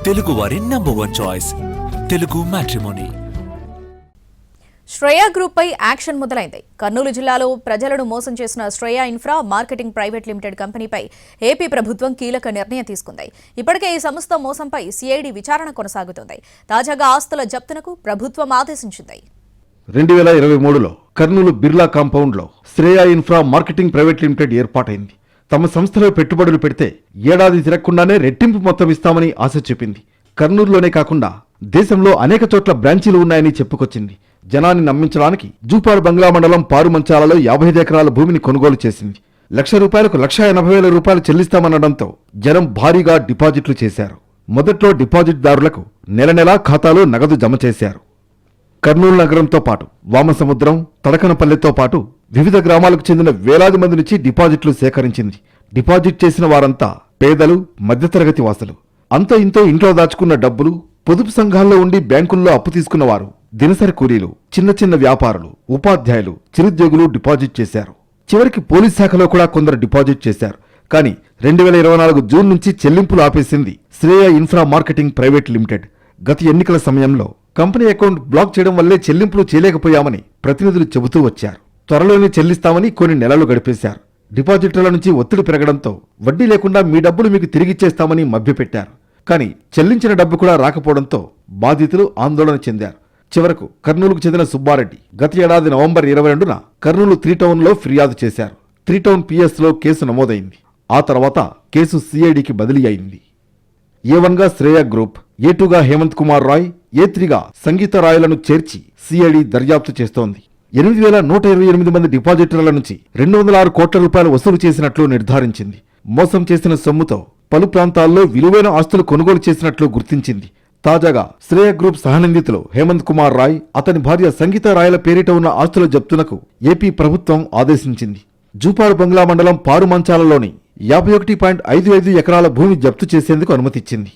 తెలుగువారి number 1 choice Telugu matrimony. Shreya group పై action మొదలైంది. కర్నూలు జిల్లాలో ప్రజలను మోసం చేసిన Shreya infra marketing private limited కంపెనీపై ఏపీ ప్రభుత్వం కీలక నిర్ణయం తీసుకుంది. ఇప్పటికే ఈ సంస్థ మోసంపై సిఐడి విచారణ కొనసాగుతోంది. తాజాగా ఆస్తుల జప్తునకు ప్రభుత్వం ఆదేశించింది. 2023లో కర్నూలు బిర్లా కాంపౌండ్లో Shreya infra marketing private limited ఏర్పాటైంది. తమ సంస్థలో పెట్టుబడులు పెడితే ఏడాది తిరగకుండానే రెట్టింపు మొత్తం ఇస్తామని ఆశ చెప్పింది. కర్నూలులోనే కాకుండా దేశంలో అనేక చోట్ల బ్రాంచీలు ఉన్నాయని చెప్పుకొచ్చింది. జనాన్ని నమ్మించడానికి జూపాడు బంగ్లా మండలం పారుమంచాలలో 55 ఎకరాల భూమిని కొనుగోలు చేసింది. ₹1,00,000కు ₹1,80,000 చెల్లిస్తామనడంతో జనం భారీగా డిపాజిట్లు చేశారు. మొదట్లో డిపాజిట్దారులకు నెల నెలా ఖాతాలో నగదు జమ చేశారు. కర్నూలు నగరంతో పాటు వామసముద్రం, తడకనపల్లెతో పాటు వివిధ గ్రామాలకు చెందిన వేలాది మంది నుంచి డిపాజిట్లు సేకరించింది. డిపాజిట్ చేసిన వారంతా పేదలు, మధ్యతరగతి వాసులు. అంత ఇంతో ఇంట్లో దాచుకున్న డబ్బులు, పొదుపు సంఘాల్లో ఉండి బ్యాంకుల్లో అప్పు తీసుకున్నవారు, దినసరి కూలీలు, చిన్న చిన్న వ్యాపారులు, ఉపాధ్యాయులు, చిరుద్యోగులు డిపాజిట్ చేశారు. చివరికి పోలీస్ శాఖలో కూడా కొందరు డిపాజిట్ చేశారు. కానీ 2024 జూన్ నుంచి చెల్లింపులు ఆపేసింది Shreya infra marketing private limited. గత ఎన్నికల సమయంలో కంపెనీ అకౌంట్ బ్లాక్ చేయడం వల్లే చెల్లింపులు చేయలేకపోయామని ప్రతినిధులు చెబుతూ వచ్చారు. త్వరలోనే చెల్లిస్తామని కొన్ని నెలలు గడిపేశారు. డిపాజిటర్ల నుంచి ఒత్తిడి పెరగడంతో వడ్డీ లేకుండా మీ డబ్బులు మీకు తిరిగిచ్చేస్తామని మభ్యపెట్టారు. కానీ చెల్లించిన డబ్బు కూడా రాకపోవడంతో బాధితులు ఆందోళన చెందారు. చివరకు కర్నూలుకు చెందిన సుబ్బారెడ్డి గత ఏడాది నవంబర్ 22న కర్నూలు 3 టౌన్లో ఫిర్యాదు చేశారు. 3 టౌన్ పిఎస్లో కేసు నమోదైంది. ఆ తర్వాత కేసు సిఐడికి బదిలీ అయింది. A1గా శ్రేయా గ్రూప్, A2గా హేమంత్ కుమార్ రాయ్, A3గా సంగీత రాయ్లను చేర్చి సిఐడి దర్యాప్తు చేస్తోంది. 8,128 మంది డిపాజిటర్ల నుంచి ₹206 కోట్ల వసూలు చేసినట్లు నిర్ధారించింది. మోసం చేసిన సొమ్ముతో పలు ప్రాంతాల్లో విలువైన ఆస్తులు కొనుగోలు చేసినట్లు గుర్తించింది. తాజాగా శ్రేయా గ్రూప్ సహనిందితులు హేమంత్ కుమార్ రాయ్, అతని భార్య సంగీత రాయ్ల పేరిట ఉన్న ఆస్తుల జప్తునకు ఏపీ ప్రభుత్వం ఆదేశించింది. జూపాడు బంగ్లా మండలం పారుమంచాలలోని 51.55 ఎకరాల భూమి జప్తు చేసేందుకు అనుమతిచ్చింది.